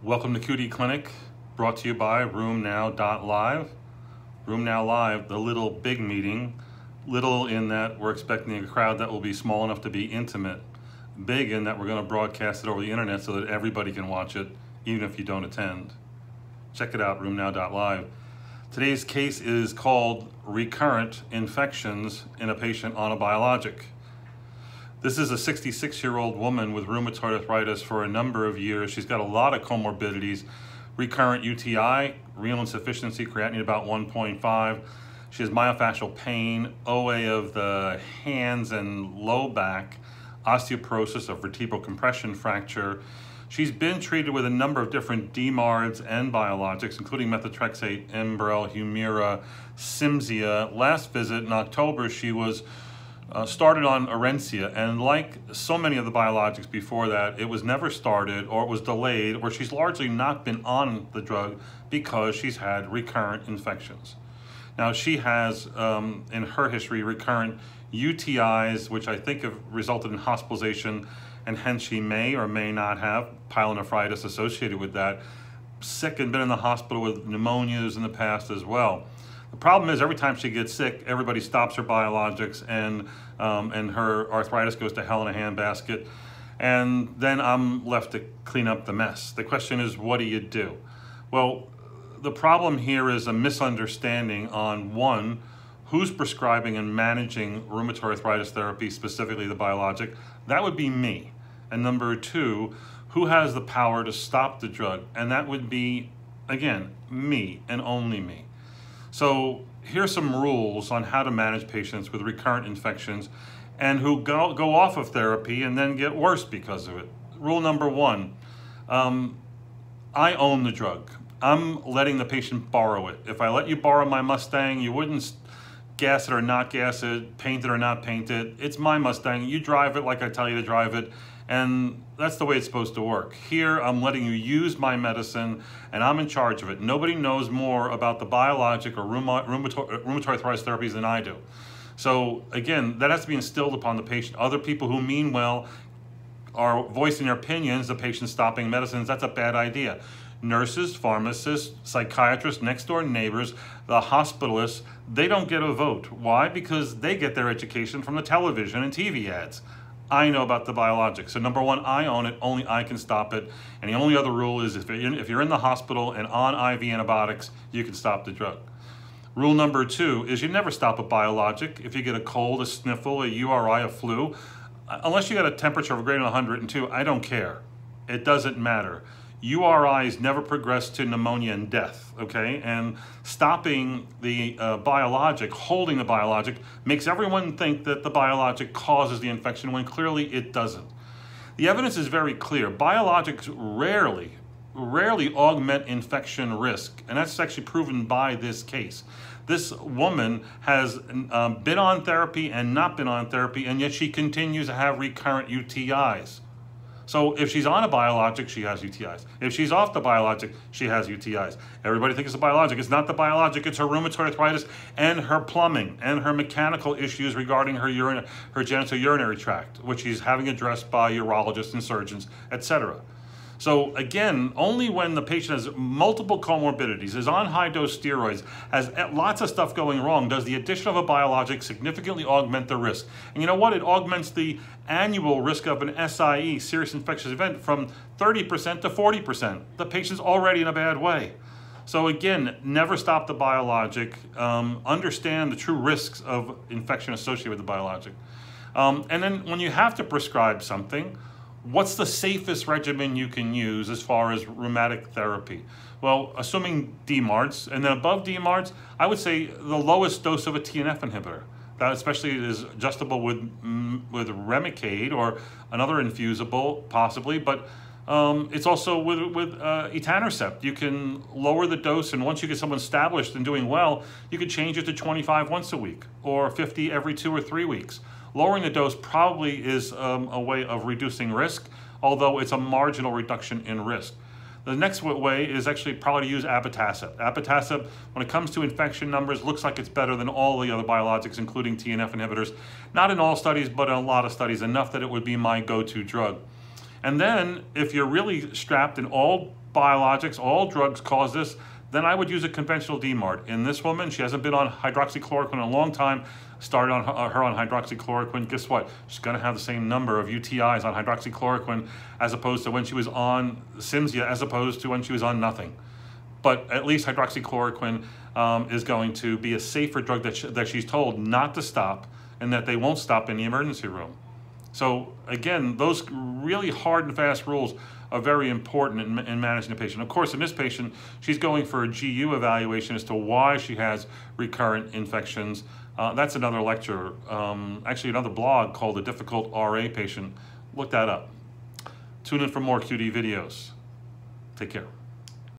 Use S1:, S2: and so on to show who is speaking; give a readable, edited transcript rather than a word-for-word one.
S1: Welcome to QD Clinic, brought to you by RheumNow.Live. RheumNow.Live, the little big meeting, little in that we're expecting a crowd that will be small enough to be intimate, big in that we're going to broadcast it over the internet so that everybody can watch it, even if you don't attend. Check it out, RheumNow.Live. Today's case is called Recurrent Infections in a Patient on a Biologic. This is a 66-year-old woman with rheumatoid arthritis for a number of years. She's got a lot of comorbidities, recurrent UTI, renal insufficiency, creatinine about 1.5. She has myofascial pain, OA of the hands and low back, osteoporosis, a vertebral compression fracture. She's been treated with a number of different DMARDs and biologics, including methotrexate, Enbrel, Humira, Cimzia. Last visit in October, she was started on Orencia, and like so many of the biologics before that, it was never started or it was delayed, or she's largely not been on the drug because she's had recurrent infections. Now she has, in her history, recurrent UTIs, which I think have resulted in hospitalization, and hence she may or may not have pyelonephritis associated with that. Sick and been in the hospital with pneumonias in the past as well. The problem is every time she gets sick, everybody stops her biologics and her arthritis goes to hell in a handbasket. And then I'm left to clean up the mess. The question is, what do you do? Well, the problem here is a misunderstanding on one, who's prescribing and managing rheumatoid arthritis therapy, specifically the biologic. That would be me. And number two, who has the power to stop the drug? And that would be, again, me and only me. So here's some rules on how to manage patients with recurrent infections and who go off of therapy and then get worse because of it. Rule number one, I own the drug. I'm letting the patient borrow it. If I let you borrow my Mustang, you wouldn't gas it or not gas it, paint it or not paint it. It's my Mustang. You drive it like I tell you to drive it. And that's the way it's supposed to work. Here, I'm letting you use my medicine, and I'm in charge of it. Nobody knows more about the biologic or rheumatoid arthritis therapies than I do. So again, that has to be instilled upon the patient. Other people who mean well are voicing their opinions, the patient stopping medicines. That's a bad idea. Nurses, pharmacists, psychiatrists, next door neighbors, the hospitalists, they don't get a vote. Why? Because they get their education from the television and TV ads. I know about the biologics. So number one, I own it, only I can stop it. And the only other rule is if you're in the hospital and on IV antibiotics, you can stop the drug. Rule number two is you never stop a biologic. If you get a cold, a sniffle, a URI, a flu, unless you got a temperature of greater than 102, I don't care. It doesn't matter. URIs never progress to pneumonia and death, okay? And stopping the biologic, holding the biologic, makes everyone think that the biologic causes the infection when clearly it doesn't. The evidence is very clear. Biologics rarely augment infection risk, and that's actually proven by this case. This woman has been on therapy and not been on therapy, and yet she continues to have recurrent UTIs. So if she's on a biologic, she has UTIs. If she's off the biologic, she has UTIs. Everybody thinks it's a biologic. It's not the biologic. It's her rheumatoid arthritis and her plumbing and her mechanical issues regarding her genitourinary tract, which she's having addressed by urologists and surgeons, etc. So again, only when the patient has multiple comorbidities, is on high-dose steroids, has lots of stuff going wrong, does the addition of a biologic significantly augment the risk. And you know what? It augments the annual risk of an SIE, serious infectious event, from 30% to 40%. The patient's already in a bad way. So again, never stop the biologic. Understand the true risks of infection associated with the biologic. And then when you have to prescribe something, what's the safest regimen you can use as far as rheumatic therapy? Well, assuming DMARDs, and then above DMARDs, I would say the lowest dose of a TNF inhibitor. That especially is adjustable with Remicade or another infusible, possibly, but it's also with etanercept. You can lower the dose, and once you get someone established and doing well, you could change it to 25 once a week or 50 every 2 or 3 weeks. Lowering the dose probably is a way of reducing risk, although it's a marginal reduction in risk. The next way is actually probably to use abatacept. Abatacept, when it comes to infection numbers, looks like it's better than all the other biologics, including TNF inhibitors. Not in all studies, but in a lot of studies, enough that it would be my go-to drug. And then if you're really strapped and all biologics, all drugs cause this, then I would use a conventional DMARD. In this woman, she hasn't been on hydroxychloroquine in a long time, started on her on hydroxychloroquine. Guess what? She's gonna have the same number of UTIs on hydroxychloroquine as opposed to when she was on Cimzia, as opposed to when she was on nothing. But at least hydroxychloroquine is going to be a safer drug that she's told not to stop, and that they won't stop in the emergency room. So again, those really hard and fast rules are very important in managing the patient. Of course, in this patient, she's going for a GU evaluation as to why she has recurrent infections. That's another lecture, actually another blog called The Difficult RA Patient. Look that up. Tune in for more QD videos. Take care.